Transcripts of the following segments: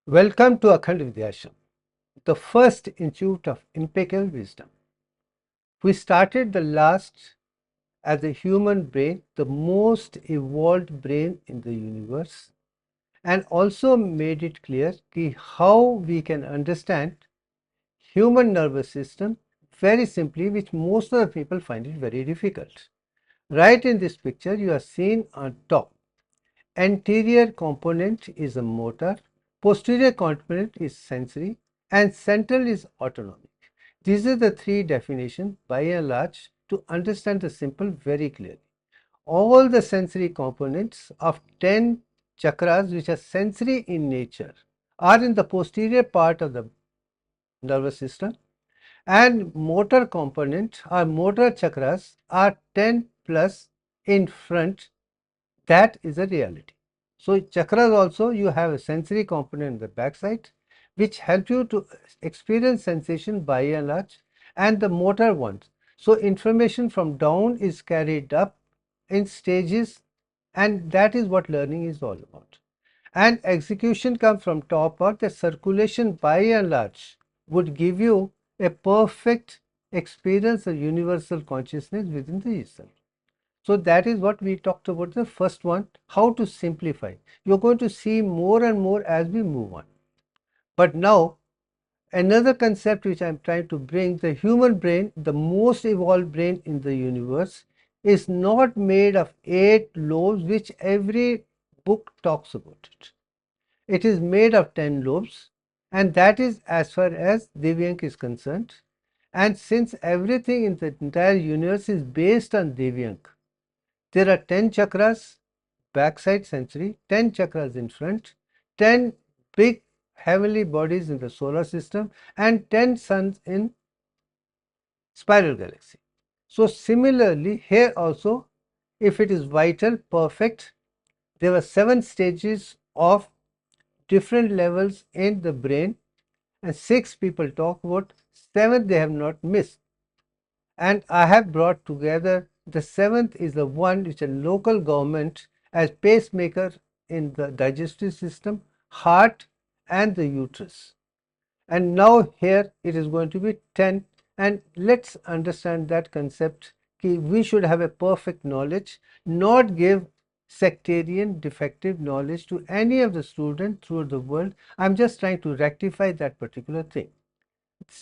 Welcome to Akhand Vidyashram, the first institute of impeccable wisdom. We started the last as the human brain, the most evolved brain in the universe, and also made it clear how we can understand human nervous system very simply, which most of the people find it very difficult. Right in this picture, you are seen on top. Anterior component is a motor, posterior component is sensory, and central is autonomic. These are the three definitions by and large to understand the simple very clearly. All the sensory components of 10 chakras, which are sensory in nature, are in the posterior part of the nervous system, and motor component or motor chakras are 10 plus in front. That is a reality. So chakras also, you have a sensory component in the backside which help you to experience sensation by and large, and the motor ones. So information from down is carried up in stages, and that is what learning is all about. And execution comes from top up. The circulation by and large would give you a perfect experience of universal consciousness within the self. So that is what we talked about, the first one, how to simplify. You're going to see more and more as we move on. But now, another concept which I'm trying to bring, the human brain, the most evolved brain in the universe, is not made of 8 lobes, which every book talks about it. It is made of 10 lobes, and that is as far as Divyank is concerned. And since everything in the entire universe is based on Divyank, there are 10 chakras, backside sensory, 10 chakras in front, 10 big heavenly bodies in the solar system, and 10 suns in spiral galaxy. So similarly, here also, if it is vital, perfect, there were 7 stages of different levels in the brain, and 6 people talk about, 7 they have not missed. And I have brought together the 7th is the one which a local government as pacemaker in the digestive system, heart, and the uterus. And now here it is going to be 10, and let's understand that concept. We should have a perfect knowledge, not give sectarian defective knowledge to any of the students throughout the world. I'm just trying to rectify that particular thing.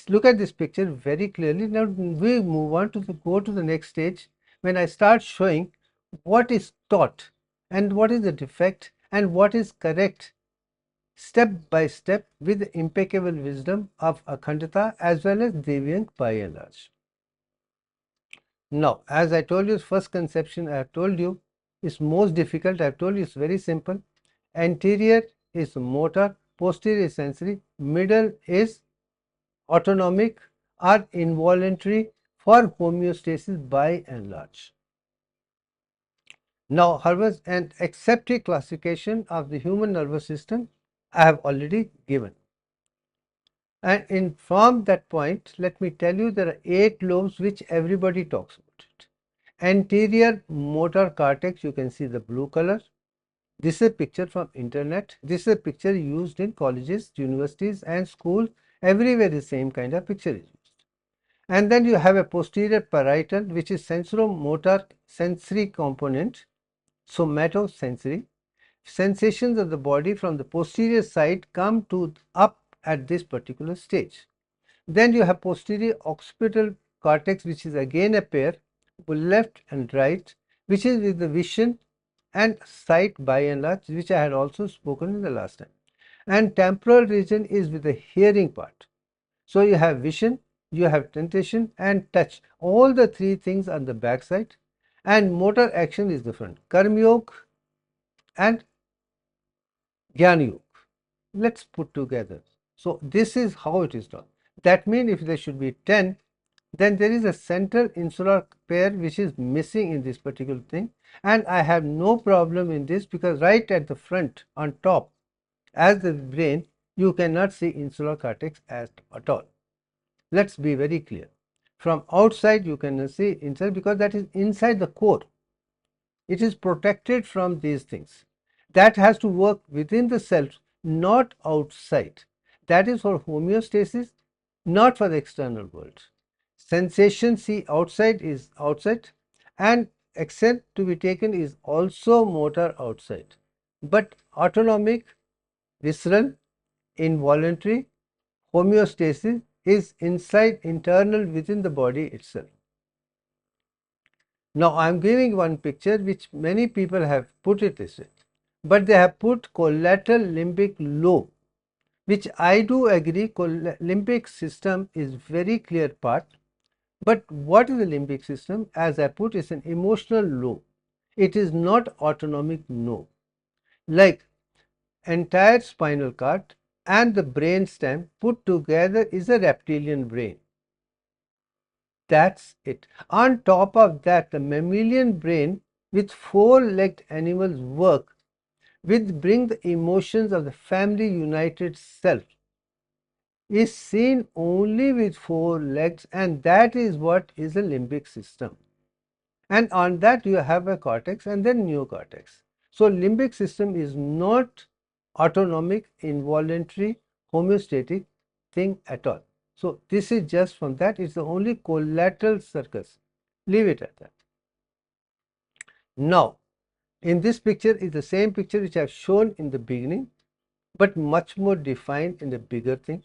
Look at this picture very clearly. Now we move on to go to the next stage when I start showing what is taught and what is the defect and what is correct step by step with the impeccable wisdom of Akhandita as well as Devyank by and large. Now, as I told you, first conception I have told you is most difficult. I have told you it's very simple. Anterior is motor, posterior is sensory, middle is autonomic or involuntary for homeostasis by and large. Now, Harvard's an accepted classification of the human nervous system I have already given. And from that point, let me tell you there are 8 lobes which everybody talks about it. Anterior motor cortex, you can see the blue color. This is a picture from internet. This is a picture used in colleges, universities and schools. Everywhere the same kind of picture is used. And then you have a posterior parietal, which is sensoromotor sensory component, somatosensory. Sensations of the body from the posterior side come to up at this particular stage. Then you have posterior occipital cortex, which is again a pair, left and right, which is with the vision and sight by and large, which I had also spoken in the last time. And temporal region is with the hearing part. So you have vision, you have sensation and touch. All the 3 things on the back side, and motor action is the front. Karma Yoga and Jnana Yoga. Let's put together. So this is how it is done. That means if there should be 10, then there is a central insular pair which is missing in this particular thing, and I have no problem in this because right at the front on top as the brain you cannot see insular cortex at all. Let's be very clear. From outside you can see inside because that is inside the core. It is protected from these things. That has to work within the cells not outside. That is for homeostasis, not for the external world. Sensation see outside is outside, and action to be taken is also motor outside. But autonomic, visceral, involuntary, homeostasis is inside, internal, within the body itself. Now I am giving one picture which many people have put it this way, but they have put collateral limbic lobe, which I do agree. Limbic system is very clear part, but what is the limbic system? As I put, is an emotional lobe. It is not autonomic lobe. Like entire spinal cord and the brain stem put together is a reptilian brain. That's it. On top of that, the mammalian brain with four-legged animals work with bring the emotions of the family united self is seen only with four legs, and that is what is a limbic system. And on that you have a cortex and then neocortex. So limbic system is not autonomic, involuntary, homeostatic thing at all. So this is just from that, it's the only collateral circus. Leave it at that. Now, in this picture is the same picture which I have shown in the beginning, but much more defined in the bigger thing.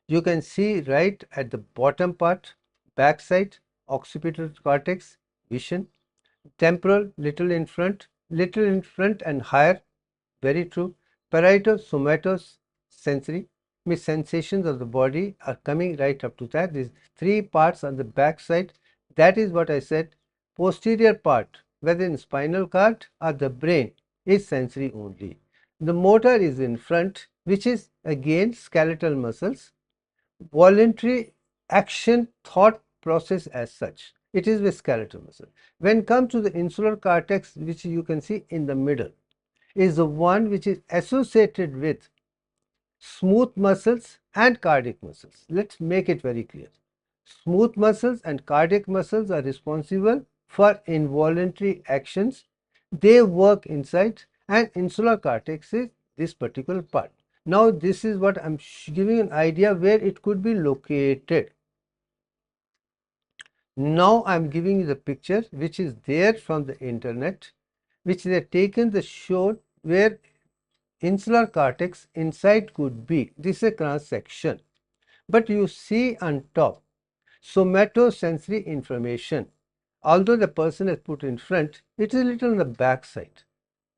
You can see right at the bottom part, backside, occipital cortex, vision, temporal, little in front and higher, very true. Parieto, somatos, sensory, means sensations of the body are coming right up to that. These three parts on the back side, that is what I said. Posterior part, whether in spinal cord or the brain, is sensory only. The motor is in front, which is again skeletal muscles, voluntary action, thought process as such. It is with skeletal muscle. When come to the insular cortex, which you can see in the middle, is the one which is associated with smooth muscles and cardiac muscles. Let's make it very clear. Smooth muscles and cardiac muscles are responsible for involuntary actions. They work inside, and insular cortex is this particular part. Now this is what I'm giving an idea where it could be located. Now I'm giving you the picture which is there from the internet, which they have taken the show where insular cortex inside could be. This is a cross section, but you see on top somatosensory information. Although the person has put in front, it is a little on the back side,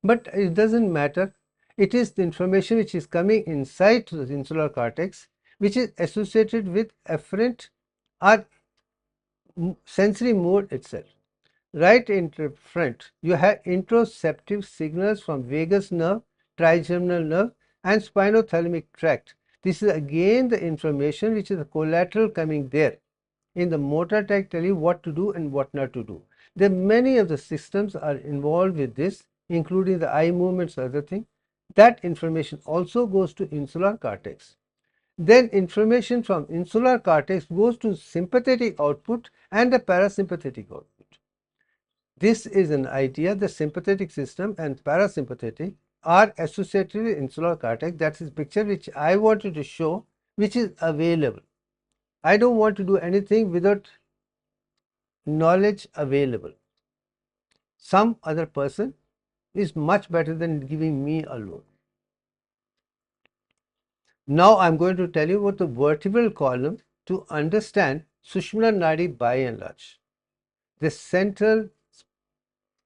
but it doesn't matter. It is the information which is coming inside to the insular cortex, which is associated with afferent or sensory mode itself. Right in front, you have interoceptive signals from vagus nerve, trigeminal nerve, and spinothalamic tract. This is again the information which is the collateral coming there. In the motor tract, tell you what to do and what not to do. There many of the systems are involved with this, including the eye movements, other thing. That information also goes to insular cortex. Then information from insular cortex goes to sympathetic output and the parasympathetic output. This is an idea. The sympathetic system and parasympathetic are associated with insular cortex. That is picture which I wanted to show, which is available. I don't want to do anything without knowledge available. Some other person is much better than giving me alone. Now I am going to tell you about the vertebral column to understand Sushumna Nadi by and large. The central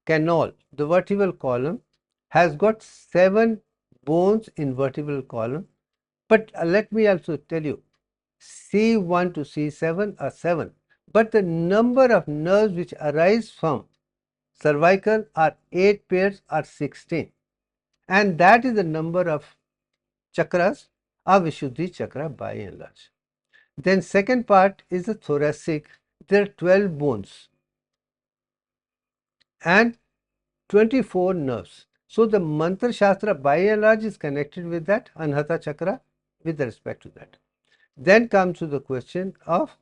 canal, the vertebral column, has got 7 bones in vertebral column, but let me also tell you, C1 to C7 are 7, but the number of nerves which arise from cervical are 8 pairs or 16, and that is the number of chakras of Vishuddhi chakra by and large. Then second part is the thoracic. There are 12 bones and 24 nerves. So the mantra shastra by and large is connected with that anhata chakra with respect to that. Then comes to the question of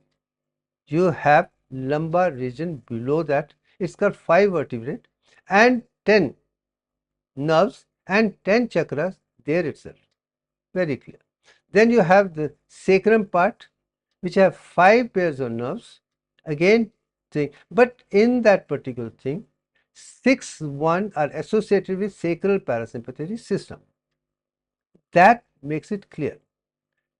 you have lumbar region below that. It's got 5 vertebrae and 10 nerves and 10 chakras there itself. very clear. Then you have the sacrum part, which have 5 pairs of nerves, again thing, but in that particular thing, 1 are associated with sacral parasympathetic system. That makes it clear.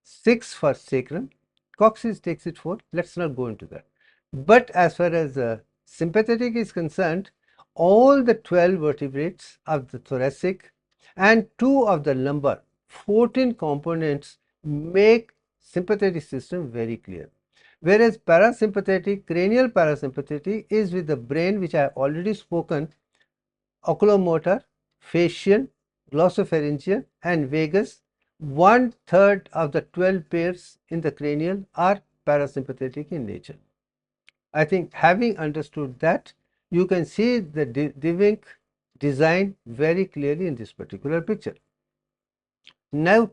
6 for sacrum, Coccyx takes it 4, let's not go into that. But as far as sympathetic is concerned, all the 12 vertebrates of the thoracic and 2 of the lumbar, 14 components make sympathetic system very clear. Whereas parasympathetic, cranial parasympathetic is with the brain, which I have already spoken, oculomotor, facial, glossopharyngeal and vagus. 1/3 of the 12 pairs in the cranial are parasympathetic in nature. I think having understood that, you can see the Dweck design very clearly in this particular picture. Now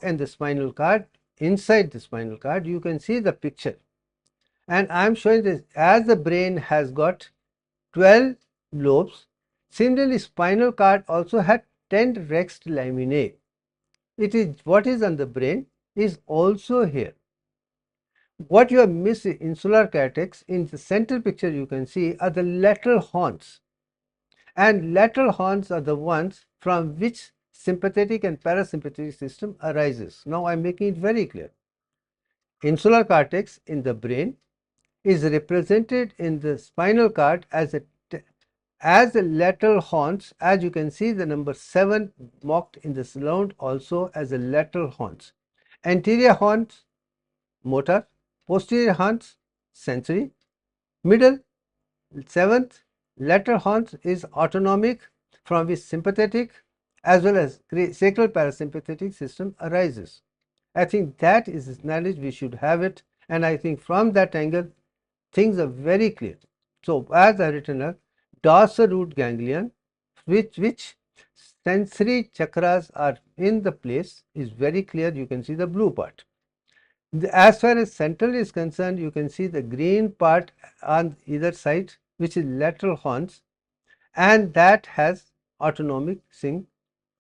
in the spinal cord, inside the spinal cord, you can see the picture, and I am showing this as the brain has got 12 lobes. Similarly, spinal cord also had 10 Rexed Laminae. It is what is on the brain is also here. What you have missed in insular cortex, in the central picture you can see, are the lateral horns, and lateral horns are the ones from which sympathetic and parasympathetic system arises. Now I am making it very clear. Insular cortex in the brain is represented in the spinal cord as the lateral horns, as you can see the number 7 marked in the surround also as the lateral horns. Anterior horns motor, posterior horns sensory, middle 7th lateral horns is autonomic, from which sympathetic as well as sacral parasympathetic system arises. I think that is knowledge we should have it, and I think from that angle things are very clear. So as I written up, dorsal root ganglion, which sensory chakras are in the place, is very clear. You can see the blue part. As far as central is concerned, you can see the green part on either side, which is lateral horns, and that has autonomic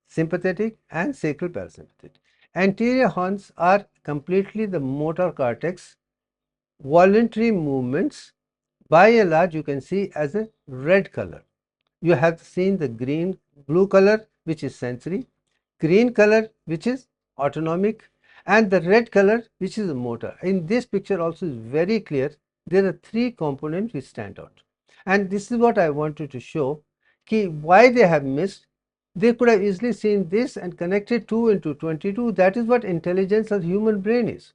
sympathetic and sacral parasympathetic. Anterior horns are completely the motor cortex, voluntary movements, by and large you can see as a red color. You have seen the blue color, which is sensory, green color, which is autonomic, and the red color, which is motor. In this picture also is very clear. There are 3 components which stand out, and this is what I wanted to show, why they have missed. They could have easily seen this and connected 2 into 22. That is what intelligence of human brain is.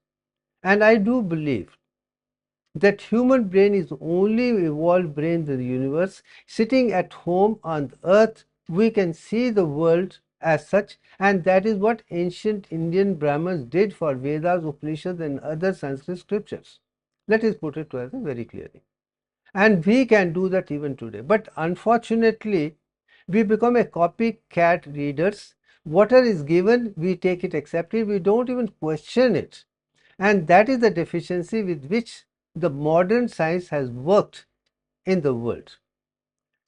And I do believe that human brain is the only evolved brain in the universe. Sitting at home on the earth, we can see the world as such, and that is what ancient Indian Brahmins did for Vedas, Upanishads and other Sanskrit scriptures. Let us put it together very clearly. And we can do that even today. But unfortunately, we become a copycat readers. Whatever is given, we take it, accept it, we don't even question it. And that is the deficiency with which the modern science has worked in the world.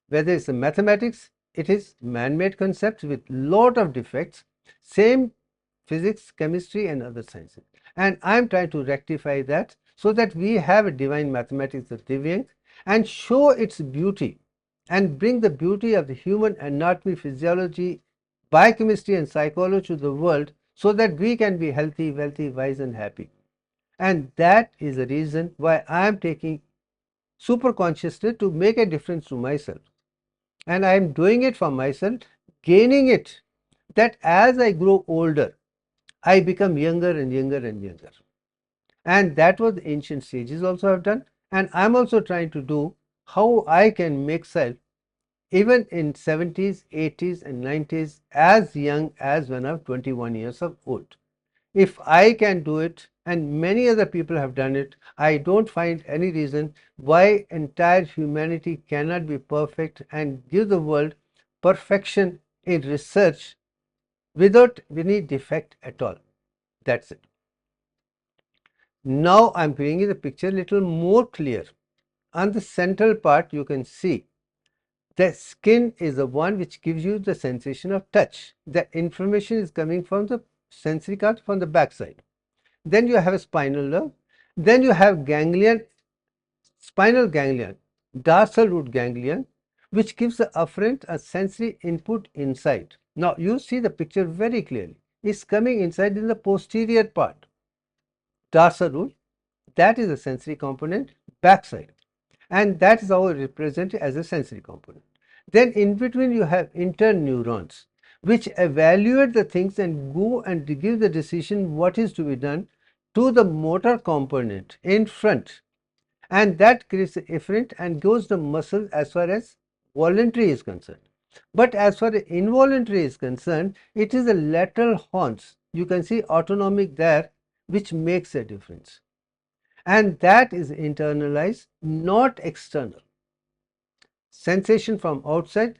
Whether it's mathematics, it is man-made concepts with lot of defects, same physics, chemistry and other sciences. And I am trying to rectify that so that we have a divine mathematics of Dweck and show its beauty and bring the beauty of the human anatomy, physiology, biochemistry and psychology to the world, so that we can be healthy, wealthy, wise and happy. And that is the reason why I am taking super consciously to make a difference to myself. And I am doing it for myself, gaining it, that as I grow older, I become younger and younger and younger. And that was the ancient sages also have done. And I am also trying to do how I can make self, even in 70s, 80s and 90s, as young as when I am 21 years of old. If I can do it, and many other people have done it, I don't find any reason why entire humanity cannot be perfect and give the world perfection in research without any defect at all. That's it. Now I am bringing the picture a little more clear. On the central part you can see The skin is the one which gives you the sensation of touch. The information is coming from the sensory cord from the backside. Then you have a spinal nerve. Then you have ganglion, spinal ganglion, dorsal root ganglion, which gives the afferent a sensory input inside. Now you see the picture very clearly. It's coming inside in the posterior part. Dorsal root, that is a sensory component backside, and that is how represented as a sensory component. Then in between you have interneurons, which evaluate the things and go and give the decision what is to be done to the motor component in front, and that creates the efferent and goes the muscle as far as voluntary is concerned. But as far as involuntary is concerned, it is the lateral horns, you can see autonomic there, which makes a difference, and that is internalized, not external. Sensation from outside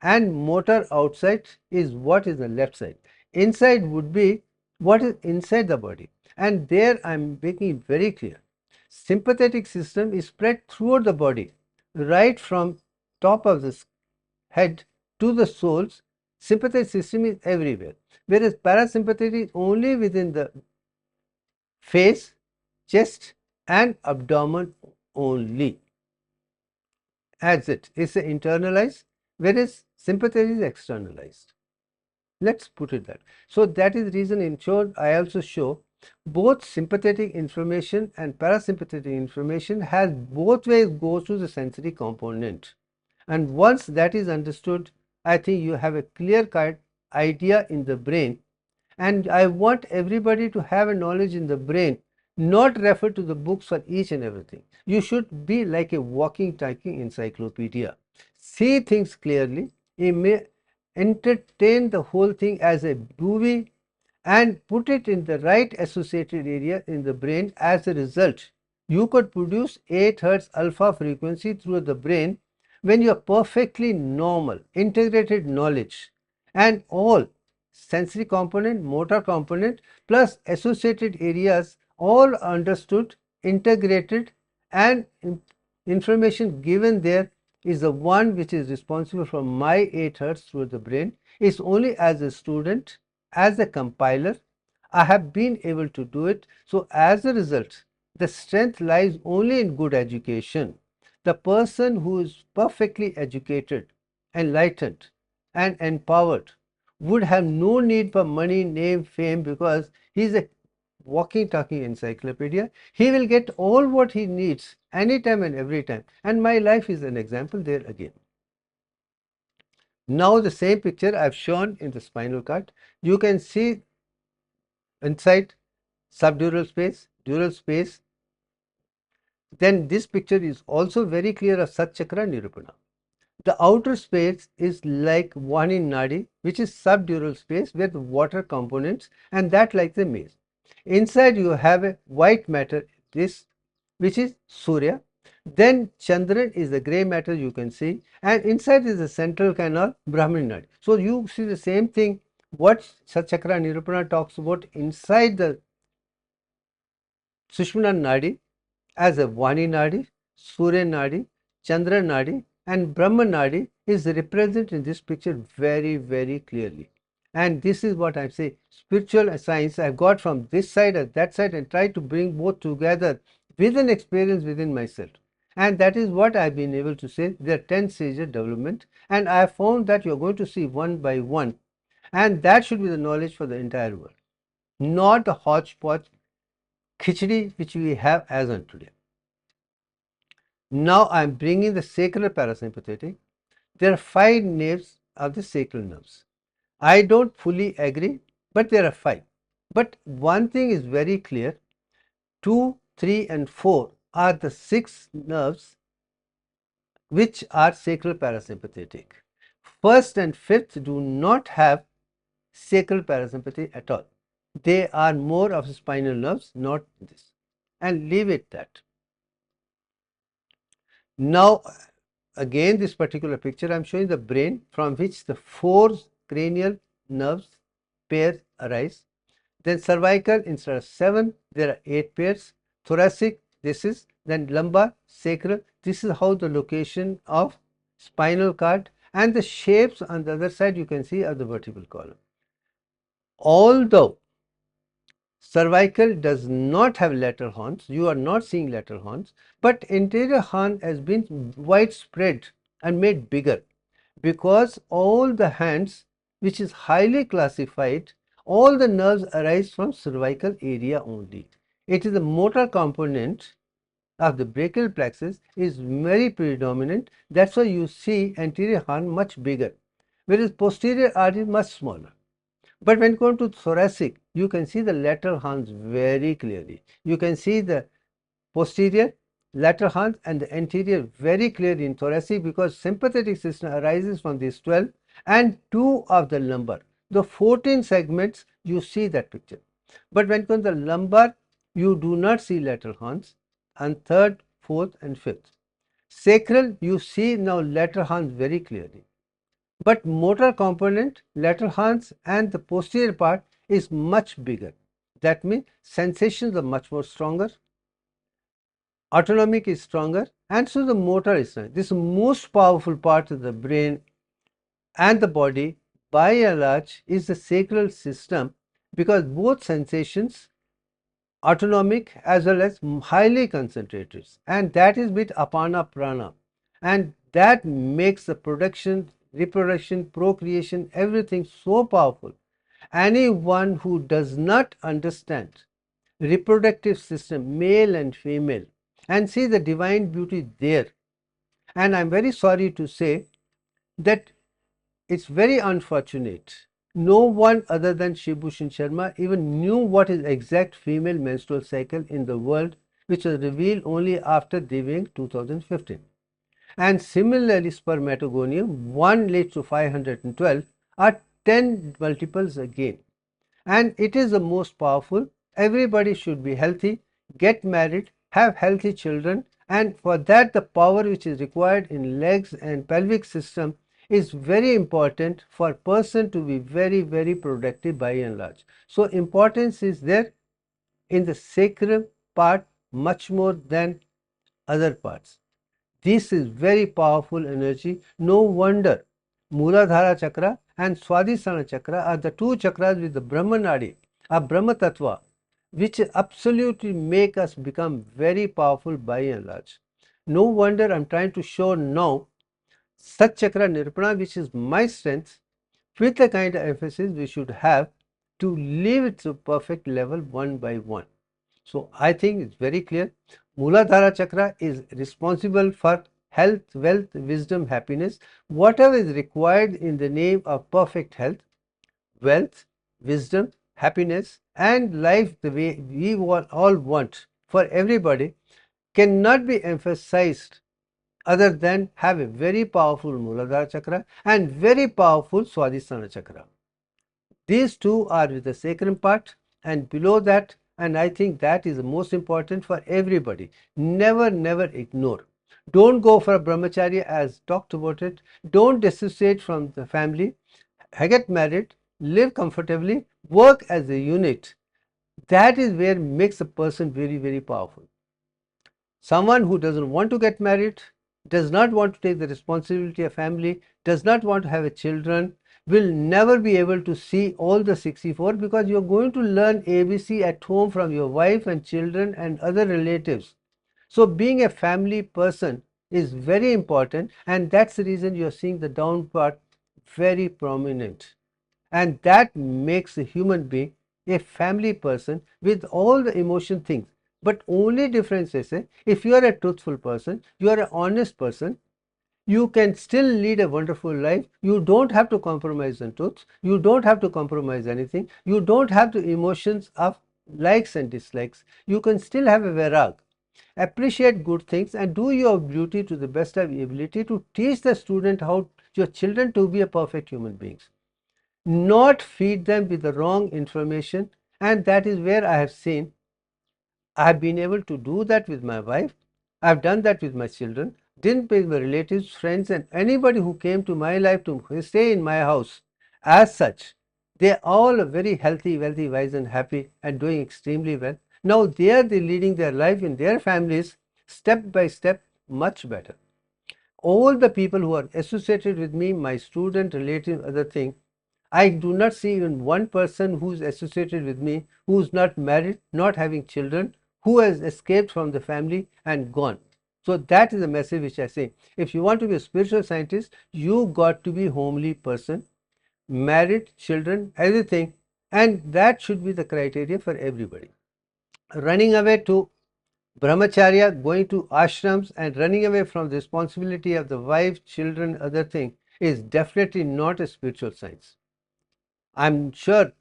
and motor outside is what is the left side. Inside would be what is inside the body, and there I am making it very clear. Sympathetic system is spread throughout the body, right from top of the head to the soles. Sympathetic system is everywhere, whereas parasympathetic is only within the face, chest and abdomen only. As it is internalized, whereas sympathetic is externalized. Let's put it that. So that is the reason in short I also show both sympathetic information and parasympathetic information has both ways goes to the sensory component, and once that is understood, I think you have a clear cut idea in the brain. And I want everybody to have a knowledge in the brain, not refer to the books for each and everything. You should be like a walking, talking encyclopedia. See things clearly. You may entertain the whole thing as a movie and put it in the right associated area in the brain. As a result, you could produce 8 Hz alpha frequency through the brain when you are perfectly normal, integrated knowledge, and all sensory component, motor component plus associated areas all understood, integrated, and information given there is the one which is responsible for my 8 Hz through the brain. Is only as a student, as a compiler, I have been able to do it. So as a result, the strength lies only in good education. The person who is perfectly educated, enlightened and empowered would have no need for money, name, fame, because he is a walking, talking encyclopedia. He will get all what he needs anytime and every time. And my life is an example there again. Now the same picture I have shown in the spinal cord. You can see inside subdural space, dural space. Then this picture is also very clear of Sat Chakra Nirupana. The outer space is like one in Nadi, which is subdural space where the water components, and that like the maze. Inside you have a white matter, this which is Surya. Then Chandran is the grey matter you can see, and inside is the central canal Brahmani Nadi. So you see the same thing what Satchakra Nirupana talks about inside the Sushmana Nadi as a Vani Nadi, Surya Nadi, Chandra Nadi and Brahma Nadi is represented in this picture very, very clearly. And this is what I say, spiritual science I got from this side and that side and try to bring both together with an experience within myself. And that is what I've been able to say. There are 10 stages of development, and I have found that you're going to see one by one, and that should be the knowledge for the entire world, not a hodgepodge khichdi which we have as on today. Now I am bringing the sacral parasympathetic. There are 5 names of the sacral nerves. I don't fully agree, but there are 5. But one thing is very clear, 2, 3 and 4 are the 6 nerves which are sacral parasympathetic. First and fifth do not have sacral parasympathy at all. They are more of spinal nerves, not this. And leave it that. Now again this particular picture I am showing the brain from which the 4 cranial nerves pairs arise. Then cervical, instead of 7 there are 8 pairs. Thoracic, this is, then lumbar, sacral, this is how the location of spinal cord, and the shapes on the other side you can see are the vertebral column. Although cervical does not have lateral horns, you are not seeing lateral horns, but anterior horn has been widespread and made bigger because all the hands, which is highly classified, all the nerves arise from cervical area only. It is the motor component of the brachial plexus is very predominant. That's why you see anterior horn much bigger, whereas posterior artery is much smaller. But when going to thoracic, you can see the lateral horns very clearly. You can see the posterior, lateral horns and the anterior very clearly in thoracic because sympathetic system arises from these 12 and 2 of the lumbar. The 14 segments you see that picture. But when comes the lumbar, you do not see lateral horns and third, fourth and fifth. Sacral, you see now lateral horns very clearly. But motor component, lateral horns and the posterior part is much bigger. That means sensations are much more stronger, autonomic is stronger, and so the motor is stronger. This most powerful part of the brain and the body by and large is the sacral system because both sensations autonomic as well as highly concentrated, and that is with apana prana, and that makes the production, reproduction, procreation, everything so powerful. Anyone who does not understand reproductive system, male and female, and see the divine beauty there, and I'm very sorry to say that it's very unfortunate. No one other than Shibhushan Sharma even knew what is exact female menstrual cycle in the world, which was revealed only after Divyang 2015. And similarly, spermatogonium 1 leads to 512 are 10 multiples again. And it is the most powerful. Everybody should be healthy, get married, have healthy children, and for that the power which is required in legs and pelvic system is very important for person to be very, very productive by and large. So importance is there in the sacral part much more than other parts. This is very powerful energy. No wonder Mooladhara chakra and Swadhisthana chakra are the two chakras with the Brahma Nadi, a Brahma Tattva, which absolutely make us become very powerful by and large. No wonder I'm trying to show now Sat Chakra Nirupana, which is my strength, with the kind of emphasis we should have to live it to perfect level one by one. So I think it's very clear. Mooladhara Chakra is responsible for health, wealth, wisdom, happiness, whatever is required in the name of perfect health, wealth, wisdom, happiness, and life the way we all want for everybody cannot be emphasized other than have a very powerful Mooladhara Chakra and very powerful Swadhisthana Chakra. These two are with the sacrum part and below that, and I think that is the most important for everybody. Never ignore. Don't go for a brahmacharya as talked about it. Don't dissociate from the family. Get married, live comfortably, work as a unit. That is where makes a person very, very powerful. Someone who doesn't want to get married, does not want to take the responsibility of family, does not want to have a children, will never be able to see all the 64 because you're going to learn ABC at home from your wife and children and other relatives. So being a family person is very important, and that's the reason you're seeing the down part very prominent, and that makes a human being a family person with all the emotion things. But only difference is if you are a truthful person, you are an honest person, you can still lead a wonderful life. You don't have to compromise on truth. You don't have to compromise anything. You don't have the emotions of likes and dislikes. You can still have a vairag. Appreciate good things and do your duty to the best of your ability to teach the student how your children to be a perfect human beings. Not feed them with the wrong information, and that is where I have seen I have been able to do that with my wife. I have done that with my children. Didn't pay my relatives, friends, and anybody who came to my life to stay in my house. As such, they all are very healthy, wealthy, wise, and happy, and doing extremely well. Now they are leading their life in their families step by step much better. all the people who are associated with me, my student, relative, other thing, I do not see even one person who is associated with me who is not married, not having children, who has escaped from the family and gone. So that is the message which I say. If you want to be a spiritual scientist, you got to be homely person, married, children, everything, and that should be the criteria for everybody. Running away to brahmacharya, going to ashrams and running away from the responsibility of the wife, children, other thing is definitely not a spiritual science. I'm sure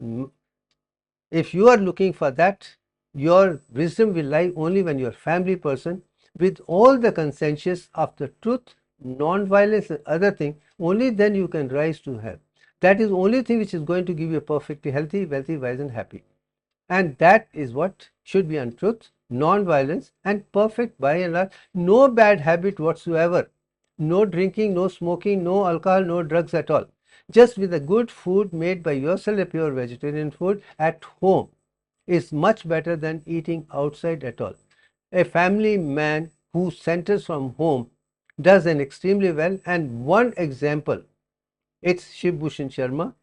if you are looking for that, your wisdom will lie only when you are family person with all the conscientious of the truth, non-violence and other thing, only then you can rise to health. That is the only thing which is going to give you a perfectly healthy, wealthy, wise and happy. And that is what should be on truth, non-violence and perfect by and large, no bad habit whatsoever. No drinking, no smoking, no alcohol, no drugs at all. Just with a good food made by yourself, a pure vegetarian food at home is much better than eating outside at all. A family man who centers from home does an extremely well, and one example, it's Shiv Bhushan Sharma,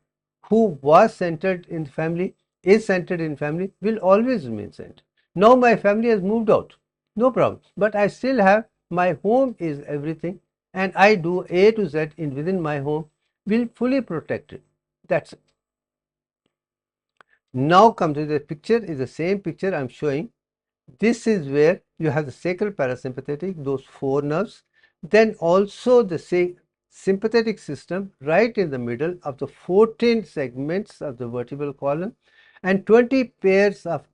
who was centered in family, is centered in family, will always remain centered. Now my family has moved out, no problem, but I still have my home is everything, and I do A to Z in within my home, will fully protect it. That's it. Now come to the picture, is the same picture I'm showing. This is where you have the sacral parasympathetic, those four nerves, then also the sympathetic system right in the middle of the 14 segments of the vertebral column and 20 pairs of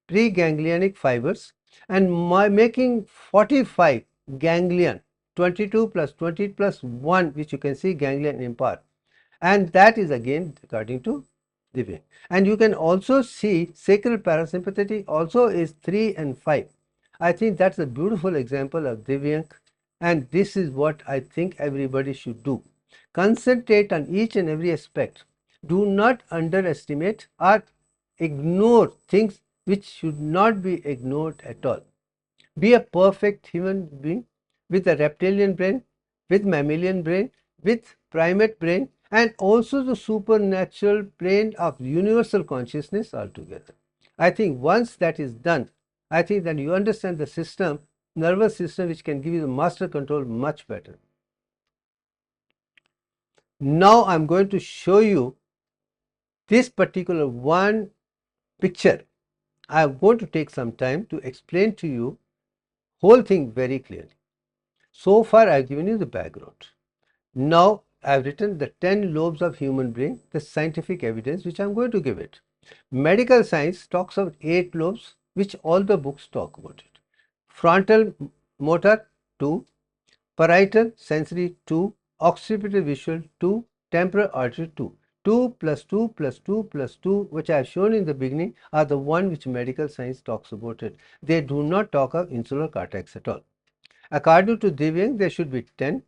preganglionic fibers and making 45 ganglion, 22 plus 20 plus 1, which you can see ganglion impar, and that is again according to Divya. And you can also see sacral parasympathetic also is 3 and 5. I think that's a beautiful example of Divyank, and this is what I think everybody should do. Concentrate on each and every aspect. Do not underestimate or ignore things which should not be ignored at all. Be a perfect human being with a reptilian brain, with mammalian brain, with primate brain, and also the supernatural plane of universal consciousness altogether. I think once that is done, I think that you understand the system, nervous system, which can give you the master control much better. Now I'm going to show you this particular one picture. I'm going to take some time to explain to you whole thing very clearly. So far I've given you the background. Now I've written the 10 lobes of human brain, the scientific evidence which I'm going to give it. Medical science talks of 8 lobes, which all the books talk about it. Frontal motor 2, parietal sensory 2, occipital visual 2, temporal auditory 2. 2 plus 2 plus 2 plus 2, which I have shown in the beginning, are the one which medical science talks about it. They do not talk of insular cortex at all. According to Divyang, there should be 10,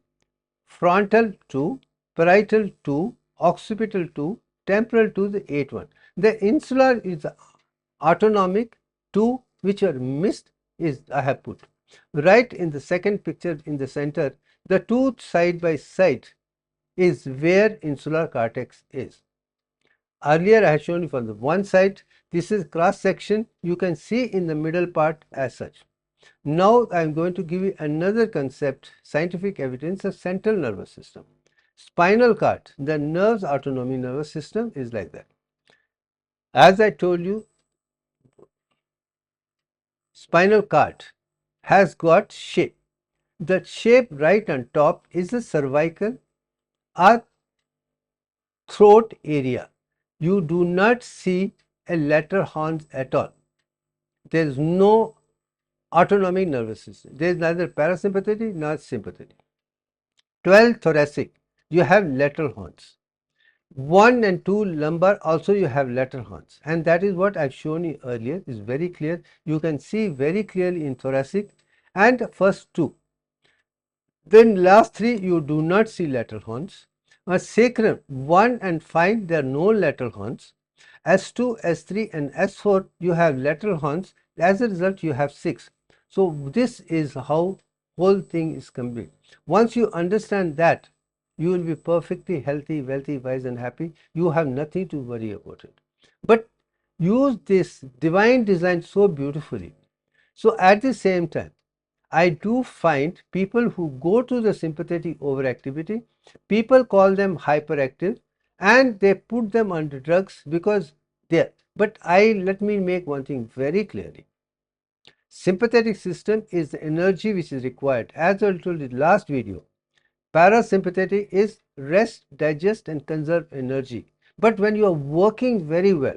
frontal 2, parietal 2, occipital 2, temporal 2, the 8 one. The insular is the autonomic 2, which are missed, is I have put. Right in the second picture in the center, the two side by side is where insular cortex is. Earlier I had shown you from the one side, this is cross section, you can see in the middle part as such. Now I am going to give you another concept, scientific evidence of central nervous system. Spinal cord, the nerves autonomic nervous system is like that. As I told you, spinal cord has got shape. The shape right on top is the cervical or throat area. You do not see a lateral horns at all. There is no autonomic nervous system. There is neither parasympathetic nor sympathetic. 12 thoracic, you have lateral horns. 1 and 2 lumbar also you have lateral horns, and that is what I've shown you earlier, is very clear. You can see very clearly in thoracic and first 2. Then last 3 you do not see lateral horns. Sacrum 1 and 5 there are no lateral horns. S2, S3 and S4 you have lateral horns. As a result you have 6. So this is how whole thing is complete. Once you understand that, you will be perfectly healthy, wealthy, wise and happy. You have nothing to worry about it. But use this divine design so beautifully. So at the same time, I do find people who go to the sympathetic overactivity, people call them hyperactive and they put them under drugs because they. But let me make one thing very clearly. Sympathetic system is the energy which is required. As I told you in the last video, parasympathetic is rest, digest and conserve energy. But when you are working very well,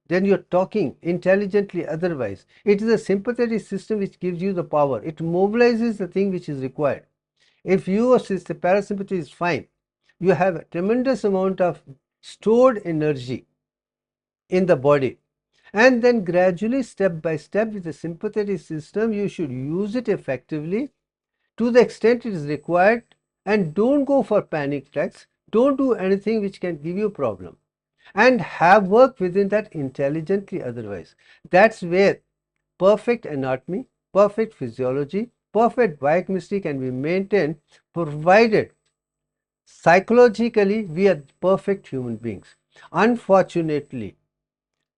then you're talking intelligently otherwise. It is a sympathetic system which gives you the power. It mobilizes the thing which is required. If your parasympathetic is fine, you have a tremendous amount of stored energy in the body. And then gradually, step by step, with the sympathetic system, you should use it effectively to the extent it is required, and don't go for panic attacks. Don't do anything which can give you a problem. And have work within that intelligently otherwise. That's where perfect anatomy, perfect physiology, perfect biochemistry can be maintained, provided psychologically we are perfect human beings. Unfortunately,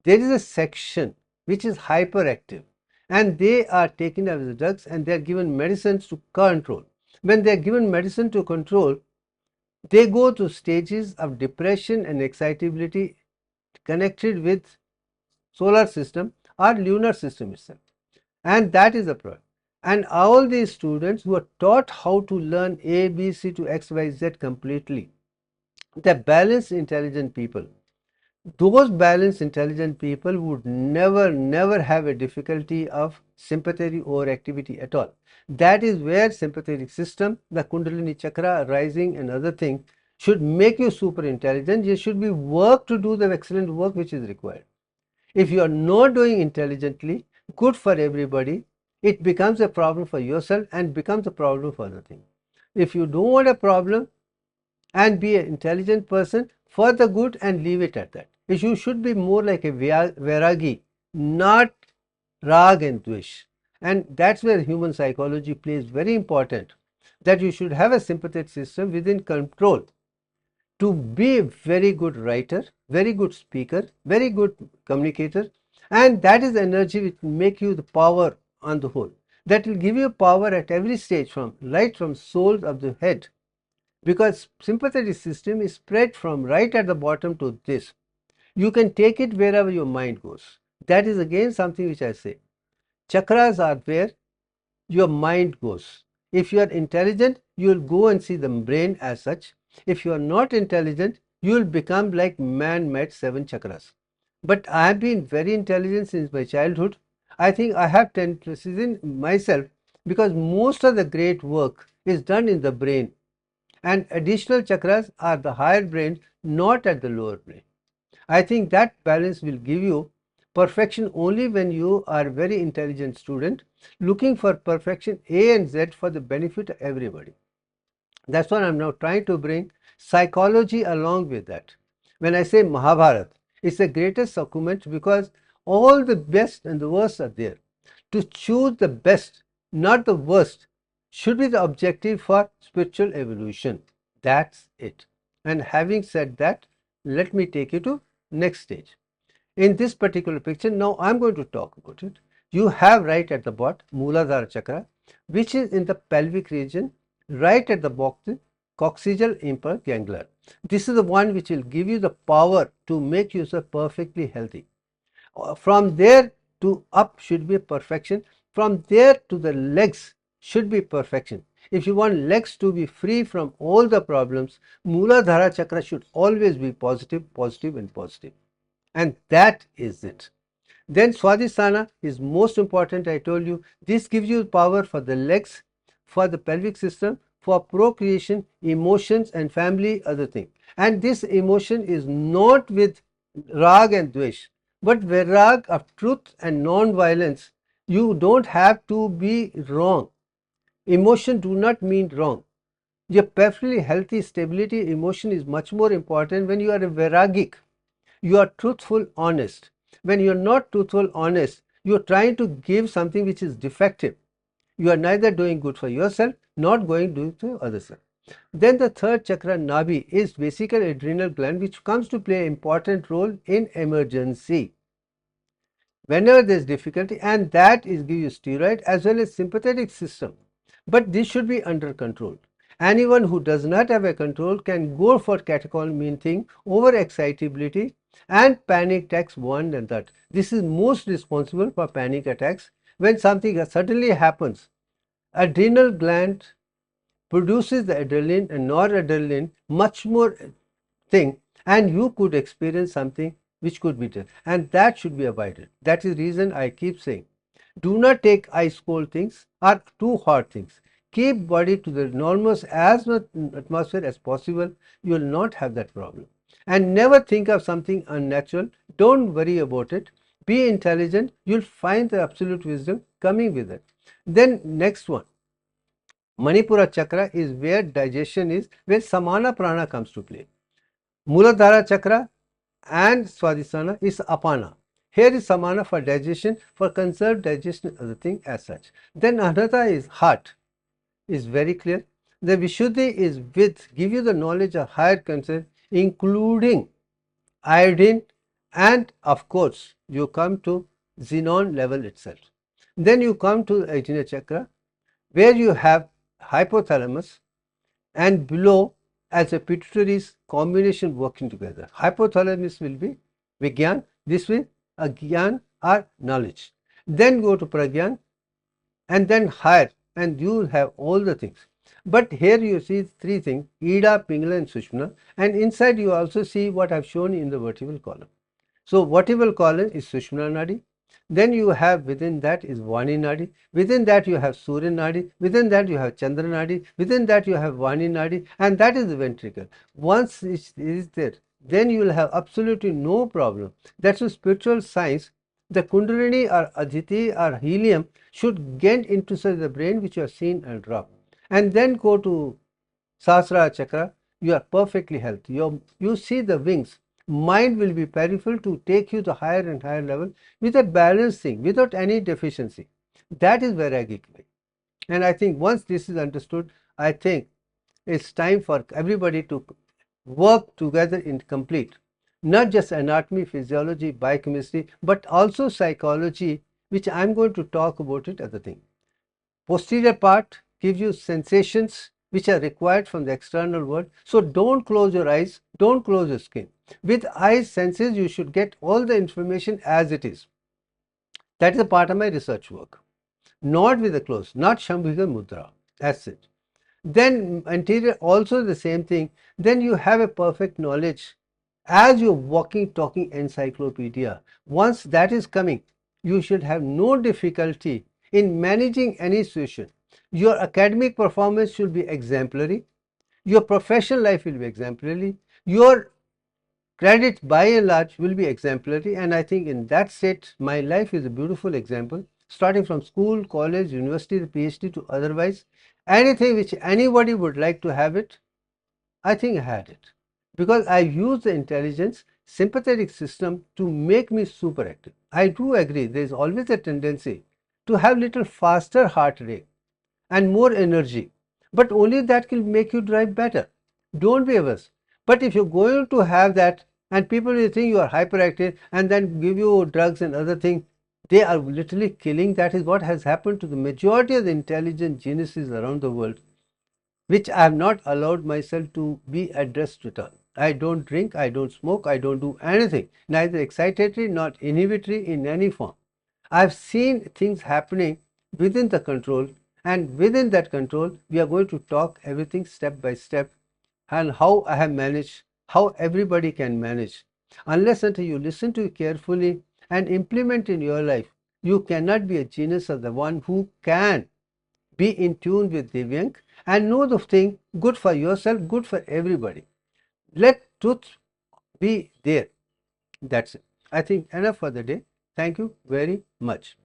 there is a section which is hyperactive and they are taken as drugs and they are given medicines to control. When they are given medicine to control, they go through stages of depression and excitability connected with solar system or lunar system itself, and that is the problem. And all these students who are taught how to learn A, B, C to X, Y, Z completely, the balanced intelligent people, those balanced intelligent people would never have a difficulty of sympathetic overactivity at all. That is where sympathetic system, the Kundalini chakra rising and other things should make you super intelligent. You should be work to do the excellent work which is required. If you are not doing intelligently, good for everybody, it becomes a problem for yourself and becomes a problem for other things. If you don't want a problem and be an intelligent person, for the good and leave it at that. You should be more like a vairagi, not rag and dvesh. And that's where human psychology plays very important, that you should have a sympathetic system within control to be a very good writer, very good speaker, very good communicator, and that is the energy which will make you the power on the whole. That will give you power at every stage, from right from soles of the head, because sympathetic system is spread from right at the bottom to this. You can take it wherever your mind goes. That is again something which I say. Chakras are where your mind goes. If you are intelligent, you will go and see the brain as such. If you are not intelligent, you will become like man-made 7 chakras. But I have been very intelligent since my childhood. I think I have tendencies in myself, because most of the great work is done in the brain, and additional chakras are the higher brain, not at the lower brain. I think that balance will give you perfection only when you are a very intelligent student looking for perfection A and Z for the benefit of everybody. That's what I'm now trying to bring psychology along with that. When I say Mahabharata, it's the greatest document because all the best and the worst are there. To choose the best, not the worst, should be the objective for spiritual evolution. That's it. And having said that, let me take you to next stage. In this particular picture, now I'm going to talk about it. You have right at the bottom Mooladhara chakra, which is in the pelvic region, right at the bottom coccygeal impulse ganglia. This is the one which will give you the power to make yourself perfectly healthy. From there to up should be perfection. From there to the legs should be perfection. If you want legs to be free from all the problems, Mooladhara chakra should always be positive, positive and positive. And that is it. Then Swadhisthana is most important. I told you this gives you power for the legs, for the pelvic system, for procreation, emotions and family, other thing. And this emotion is not with rag and dvesh, but virag of truth and non-violence. You don't have to be wrong. Emotion do not mean wrong. Your perfectly healthy stability emotion is much more important when you are a vairagic. You are truthful, honest. When you are not truthful, honest, you are trying to give something which is defective. You are neither doing good for yourself, not going to do to others. Then the third chakra, Nabi, is basically adrenal gland, which comes to play an important role in emergency. Whenever there is difficulty, and that is give you steroid as well as sympathetic system. But this should be under control. Anyone who does not have a control can go for catecholamine thing, over excitability and panic attacks one and that. This is most responsible for panic attacks when something suddenly happens. Adrenal gland produces the adrenaline and noradrenaline much more thing, and you could experience something which could be death, and that should be avoided. That is the reason I keep saying, do not take ice cold things or too hot things. Keep body to the normal as much atmosphere as possible. You will not have that problem. And never think of something unnatural. Don't worry about it. Be intelligent. You'll find the absolute wisdom coming with it. Then next one, Manipura chakra is where digestion is, where Samana prana comes to play. Muladhara chakra and Swadhisthana is Apana. Here is Samana for digestion, for conserved digestion, other thing as such. Then Anahata is heart, is very clear. The Vishuddhi is with, give you the knowledge of higher concept, including iodine, and of course you come to xenon level itself. Then you come to Ajna chakra, where you have hypothalamus, and below as a pituitary's combination working together. Hypothalamus will be Vigyan, this will Agyan or knowledge. Then go to Pragyan, and then higher, and you will have all the things. But here you see three things, Ida, Pingala and Sushmana, and inside you also see what I have shown in the vertebral column. So vertebral column is Sushmana Nadi. Then you have within that is Vani Nadi, within that you have Surya Nadi, within that you have Chandra Nadi, within that you have Vani Nadi, and that is the ventricle. Once it is there, then you will have absolutely no problem. That's a spiritual science. The Kundalini or Aditi or helium should get into the brain, which you have seen and drop. And then go to Sahasrara chakra, you are perfectly healthy. You see the wings. Mind will be powerful to take you to higher and higher level with a balanced thing, without any deficiency. That is Vairagik way. And I think once this is understood, I think it's time for everybody to work together in complete, not just anatomy, physiology, biochemistry, but also psychology, which I'm going to talk about it as a thing. Posterior part gives you sensations which are required from the external world. So don't close your eyes, don't close your skin. With eyes, senses, you should get all the information as it is. That is a part of my research work. Not with the close, not Shambhika Mudra, as it. Then anterior also the same thing. Then you have a perfect knowledge as you're walking, talking encyclopedia. Once that is coming, you should have no difficulty in managing any situation. Your academic performance should be exemplary. Your professional life will be exemplary. Your credit by and large will be exemplary, and I think in that state my life is a beautiful example, starting from school, college, university, PhD to otherwise. Anything which anybody would like to have it, I think I had it, because I use the intelligence sympathetic system to make me super active. I do agree there is always a tendency to have little faster heart rate and more energy, but only that will make you drive better. Don't be averse. But if you're going to have that and people will think you are hyperactive and then give you drugs and other things, they are literally killing. That is what has happened to the majority of the intelligent geniuses around the world, which I have not allowed myself to be addressed at all. I don't drink, I don't smoke, I don't do anything, neither excitatory nor inhibitory in any form. I've seen things happening within the control, and within that control we are going to talk everything step by step, and how I have managed, how everybody can manage. Unless until you listen to it carefully and implement in your life, you cannot be a genius of the one who can be in tune with Divyank and know the thing good for yourself, good for everybody. Let truth be there. That's it. I think enough for the day. Thank you very much.